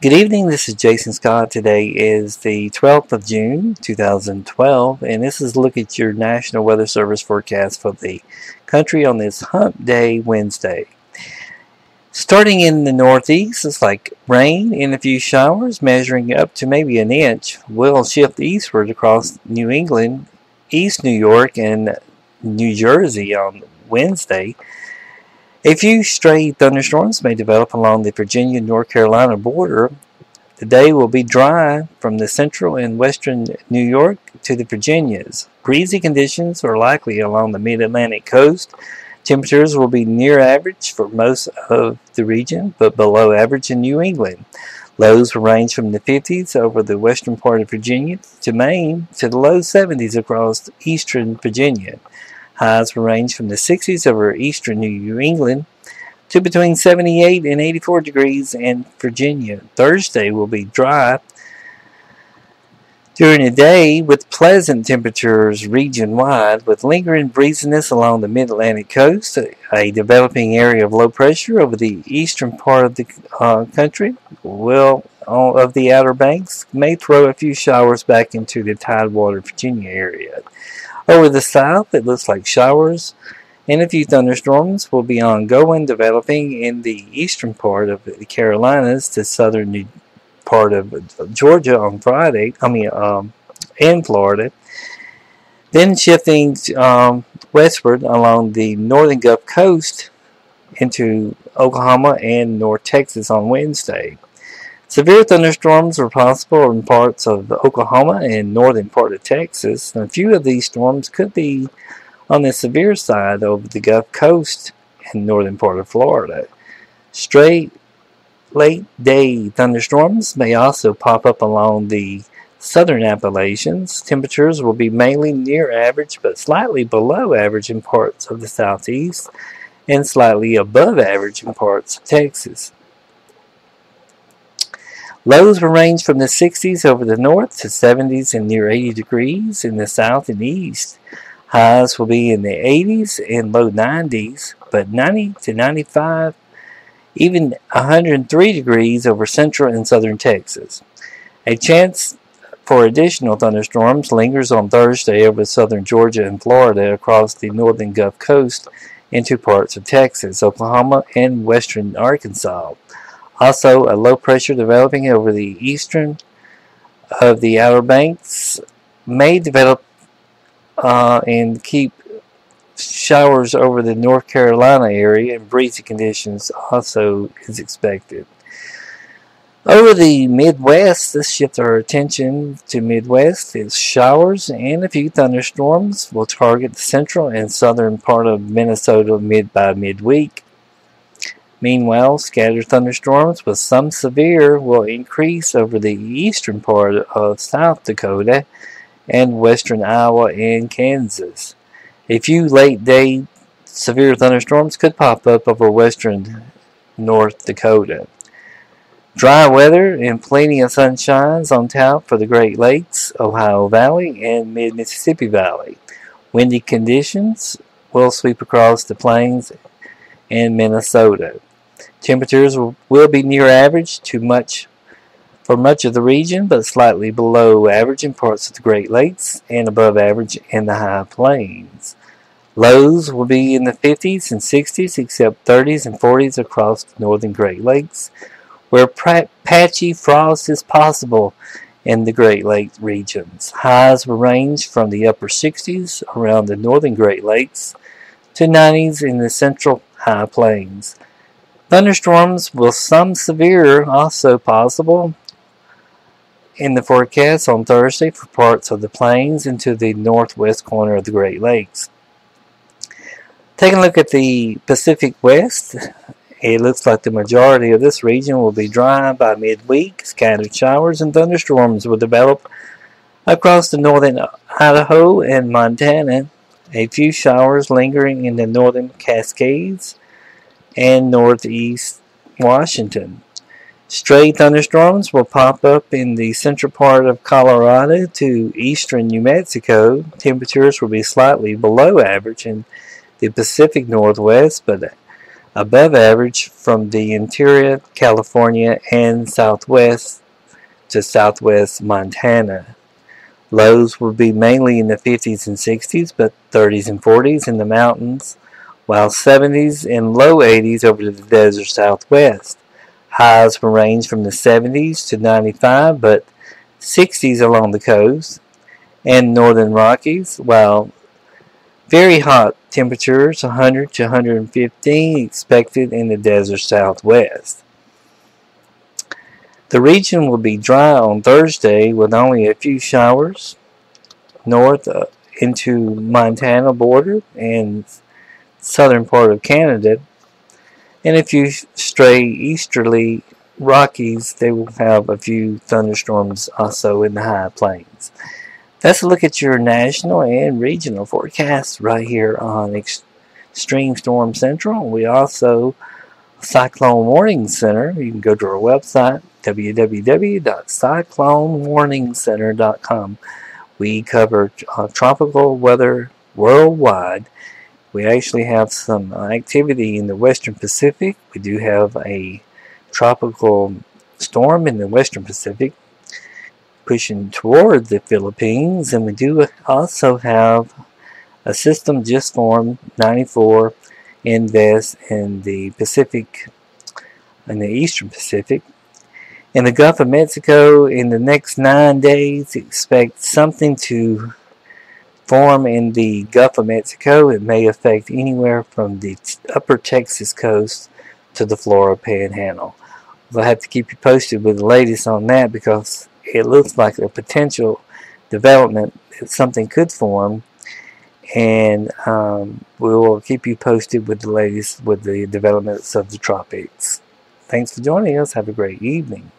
Good evening, this is Jason Scott. Today is the 12th of June, 2012, and this is a look at your National Weather Service forecast for the country on this Hump Day Wednesday. Starting in the northeast, it's like rain and a few showers, measuring up to maybe an inch, will shift eastward across New England, East New York, and New Jersey on Wednesday. A few stray thunderstorms may develop along the Virginia-North Carolina border. The day will be dry from the central and western New York to the Virginias. Breezy conditions are likely along the mid-Atlantic coast. Temperatures will be near average for most of the region, but below average in New England. Lows will range from the 50s over the western part of Virginia to Maine to the low 70s across eastern Virginia. Highs will range from the 60s over eastern New England to between 78 and 84 degrees in Virginia. Thursday will be dry during the day with pleasant temperatures region-wide, with lingering breeziness along the mid-Atlantic coast. A developing area of low pressure over the eastern part of the country of the Outer Banks may throw a few showers back into the Tidewater, Virginia area. Over the south, it looks like showers and a few thunderstorms will be ongoing, developing in the eastern part of the Carolinas to southern part of Georgia on Friday. And Florida. Then shifting westward along the northern Gulf Coast into Oklahoma and North Texas on Wednesday. Severe thunderstorms are possible in parts of Oklahoma and northern part of Texas. And a few of these storms could be on the severe side over the Gulf Coast and northern part of Florida. Stray late-day thunderstorms may also pop up along the southern Appalachians. Temperatures will be mainly near average but slightly below average in parts of the southeast and slightly above average in parts of Texas. Lows will range from the 60s over the north to 70s and near 80 degrees in the south and east. Highs will be in the 80s and low 90s, but 90 to 95, even 103 degrees over central and southern Texas. A chance for additional thunderstorms lingers on Thursday over southern Georgia and Florida across the northern Gulf Coast into parts of Texas, Oklahoma, and western Arkansas. Also, a low pressure developing over the eastern of the Outer Banks may develop and keep showers over the North Carolina area, and breezy conditions also is expected. Over the Midwest, let's shift our attention to Midwest. It's showers and a few thunderstorms will target the central and southern part of Minnesota by midweek. Meanwhile, scattered thunderstorms with some severe will increase over the eastern part of South Dakota and western Iowa and Kansas. A few late-day severe thunderstorms could pop up over western North Dakota. Dry weather and plenty of sunshine on tap for the Great Lakes, Ohio Valley, and mid-Mississippi Valley. Windy conditions will sweep across the plains and Minnesota. Temperatures will be near average for much of the region, but slightly below average in parts of the Great Lakes and above average in the high plains. Lows will be in the 50s and 60s, except 30s and 40s across the northern Great Lakes, where patchy frost is possible in the Great Lakes regions. Highs will range from the upper 60s around the northern Great Lakes to 90s in the central high plains. Thunderstorms with some severe also possible in the forecast on Thursday for parts of the plains into the northwest corner of the Great Lakes. Taking a look at the Pacific West, it looks like the majority of this region will be dry by midweek. Scattered showers and thunderstorms will develop across the northern Idaho and Montana. A few showers lingering in the northern Cascades and northeast Washington. Stray thunderstorms will pop up in the central part of Colorado to eastern New Mexico. Temperatures will be slightly below average in the Pacific Northwest, but above average from the interior California and southwest to southwest Montana. Lows will be mainly in the 50s and 60s, but 30s and 40s in the mountains, while 70s and low 80s over to the desert southwest. Highs will range from the 70s to 95, but 60s along the coast and northern Rockies, while very hot temperatures, 100 to 115, expected in the desert southwest. The region will be dry on Thursday with only a few showers north into Montana border and southern part of Canada, and a few stray easterly Rockies. They will have a few thunderstorms also in the high plains. That's a look at your national and regional forecasts right here on Extreme Storm Central. We also Cyclone Warning Center. You can go to our website www.cyclonewarningcenter.com. We cover tropical weather worldwide. We actually have some activity in the Western Pacific. We do have a tropical storm in the Western Pacific pushing toward the Philippines, and we do also have a system just formed, 94 Invest in the Pacific, in the Eastern Pacific. In the Gulf of Mexico, in the next 9 days, expect something to form in the Gulf of Mexico. It may affect anywhere from the upper Texas coast to the Florida Panhandle. We'll have to keep you posted with the latest on that because it looks like a potential development that something could form, and we will keep you posted with the latest with the developments of the tropics. Thanks for joining us. Have a great evening.